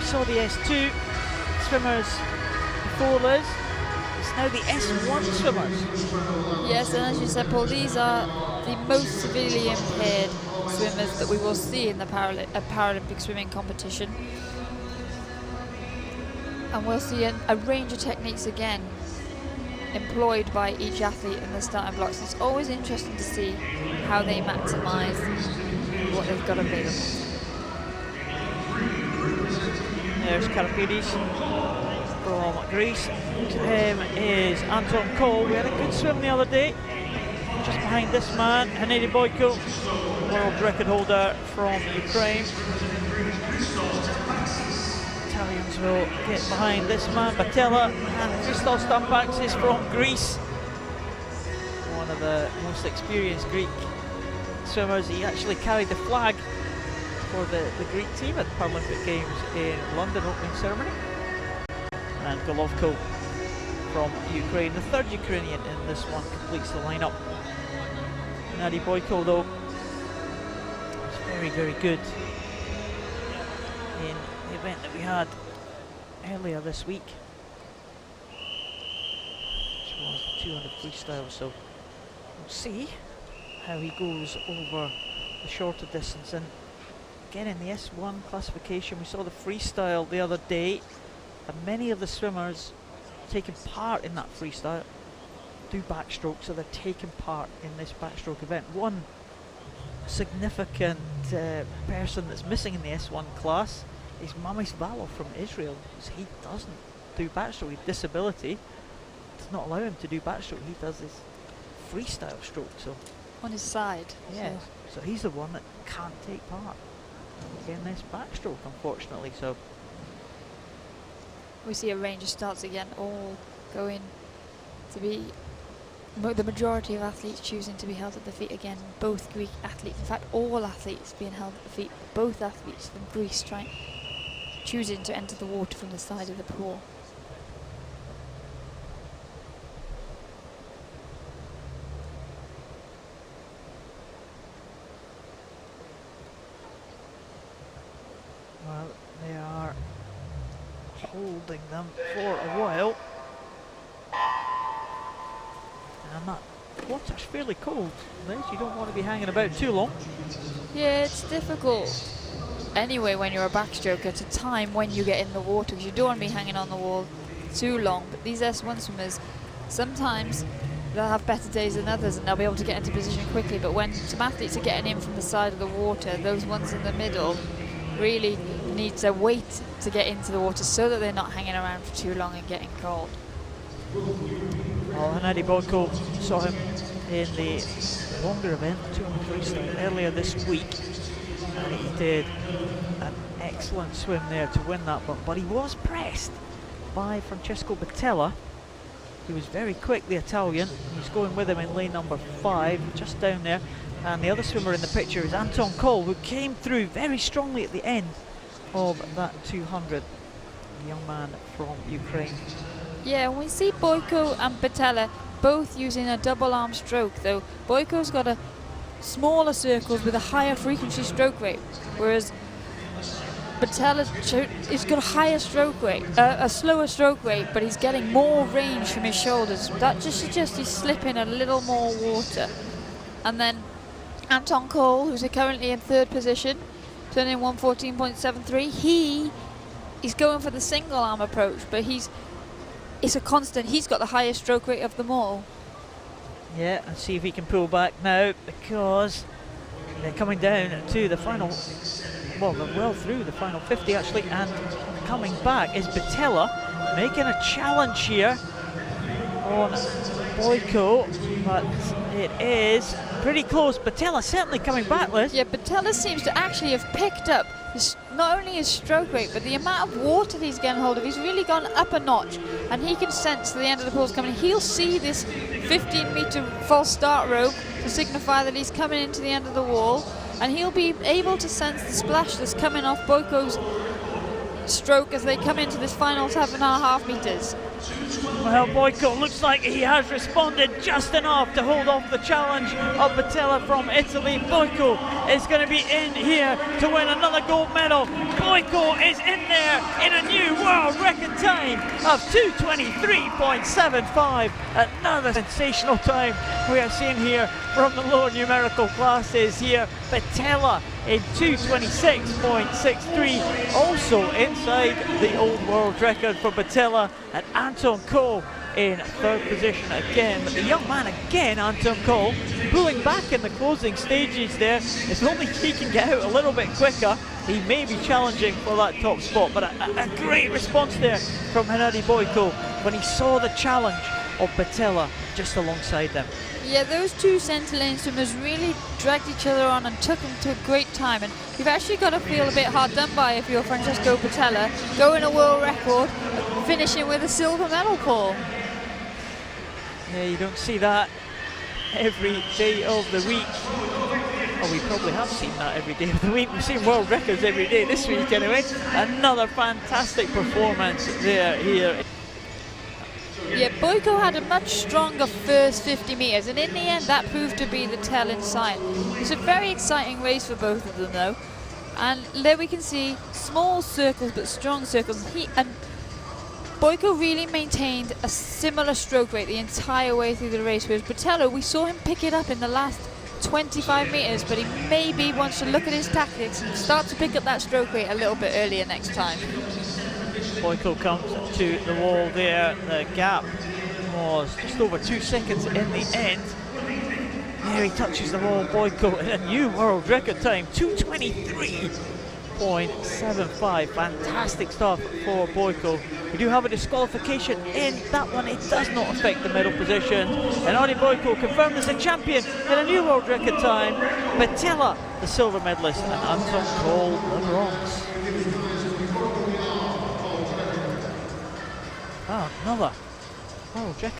saw the S2 swimmers before Liz. It's now the S1 swimmers. Yes, and as you said, Paul, these are the most severely impaired swimmers that we will see in the Paralympic swimming competition. And we'll see a range of techniques again employed by each athlete in the starting blocks. It's always interesting to see how they maximise what they've got available. There's KARYPIDIS from Greece. Next to him is Anton Ukraine. We had a good swim the other day. Just behind this man, Hennadii BOIKO, world record holder from Ukraine. Italians will get behind this man, BETTELLA, and Christos TAMPAXIS from Greece. One of the most experienced Greek swimmers. He actually carried the flag for the Greek team at the Paralympic Games in London opening ceremony. And GOLOVKO from Ukraine, the third Ukrainian in this one, completes the lineup. Hennadii BOIKO though was very, very good in the event that we had earlier this week, which was the 200 freestyle, so we'll see how he goes over the shorter distance. And again, in the S1 classification, we saw the freestyle the other day, and many of the swimmers taking part in that freestyle do backstroke, so they're taking part in this backstroke event. One significant person that's missing in the S1 class is Mamis Valov from Israel. He doesn't do backstroke. His disability does not allow him to do backstroke. He does his freestyle stroke. So on his side. Yeah. So he's the one that can't take part in this backstroke, unfortunately. So we see a range of starts again, all going to be the majority of athletes choosing to be held at the feet again. Both Greek athletes, in fact all athletes being held at the feet. Both athletes from Greece choosing to enter the water from the side of the pool. Well, they are holding them for a while. And that water's fairly cold, Liz. You don't want to be hanging about too long. Yeah, it's difficult anyway when you're a backstroker to time when you get in the water, because you don't want to be hanging on the wall too long. But these S1 swimmers, sometimes they'll have better days than others and they'll be able to get into position quickly. But when some athletes are getting in from the side of the water, those ones in the middle really need to wait to get into the water so that they're not hanging around for too long and getting cold. Well, Hennadii BOIKO saw him in the longer event, 200 freestyle, earlier this week, and he did an excellent swim there to win that, but he was pressed by Francesco BETTELLA. He was very quick, the Italian. He's going with him in lane number 5, just down there, and the other swimmer in the picture is Anton Ukraine, who came through very strongly at the end of that 200, the young man from Ukraine. Yeah, we see BOIKO and BETTELLA both using a double arm stroke, though BOIKO's got a smaller circles with a higher frequency stroke rate, whereas BETTELLA's he's got a higher stroke rate, a slower stroke rate, but he's getting more range from his shoulders. That just suggests he's slipping a little more water. And then Anton Ukraine, who's currently in 3rd position, turning 1:14.73, he's going for the single arm approach, but it's a constant. He's got the highest stroke rate of them all. Yeah, and see if he can pull back now, because they're coming down to the final, well, they're well through the final 50 actually, and coming back is BETTELLA, making a challenge here on BOIKO, but it is pretty close. BETTELLA certainly coming back, Liz. Yeah, BETTELLA seems to actually have picked up not only his stroke rate, but the amount of water that he's getting hold of. He's really gone up a notch, and he can sense the end of the pool's coming. He'll see this 15-meter false start rope to signify that he's coming into the end of the wall, and he'll be able to sense the splash that's coming off BOIKO's stroke as they come into this final 7.5 meters. Well, BOIKO looks like he has responded just enough to hold off the challenge of BETTELLA from Italy. BOIKO is going to be in here to win another gold medal. BOIKO is in there in a new world record time of 2:23.75. Another sensational time we are seeing here from the lower numerical classes here. BETTELLA in 2:26.63, also inside the old world record for BETTELLA, and Anton Cole in third position again. But the young man again, Anton Cole, pulling back in the closing stages there. If only he can get out a little bit quicker, he may be challenging for that top spot. But a great response there from Hennadii BOIKO when he saw the challenge of BETTELLA just alongside them. Yeah, those two centre lane swimmers really dragged each other on and took them to a great time, and you've actually got to feel a bit hard done by if you're Francesco BETTELLA, going a world record, finishing with a silver medal, Paul. Yeah, you don't see that every day of the week. Oh, we probably have seen that every day of the week. We've seen world records every day this week anyway. Another fantastic performance there here. Yeah, BOIKO had a much stronger first 50 metres, and in the end that proved to be the tell inside. It's a very exciting race for both of them though, and there we can see small circles but strong circles. BOIKO really maintained a similar stroke rate the entire way through the race, whereas BETTELLA, we saw him pick it up in the last 25 metres, but he maybe wants to look at his tactics and start to pick up that stroke rate a little bit earlier next time. BOIKO comes to the wall there. The gap was just over 2 seconds in the end. There he touches the wall. BOIKO in a new world record time, 2:23.75. Fantastic stuff for BOIKO. We do have a disqualification in that one. It does not affect the medal position. And Hennadii BOIKO confirmed as a champion in a new world record time. BETTELLA, the silver medalist, and Anton Cole, the bronze. Ah, another world record.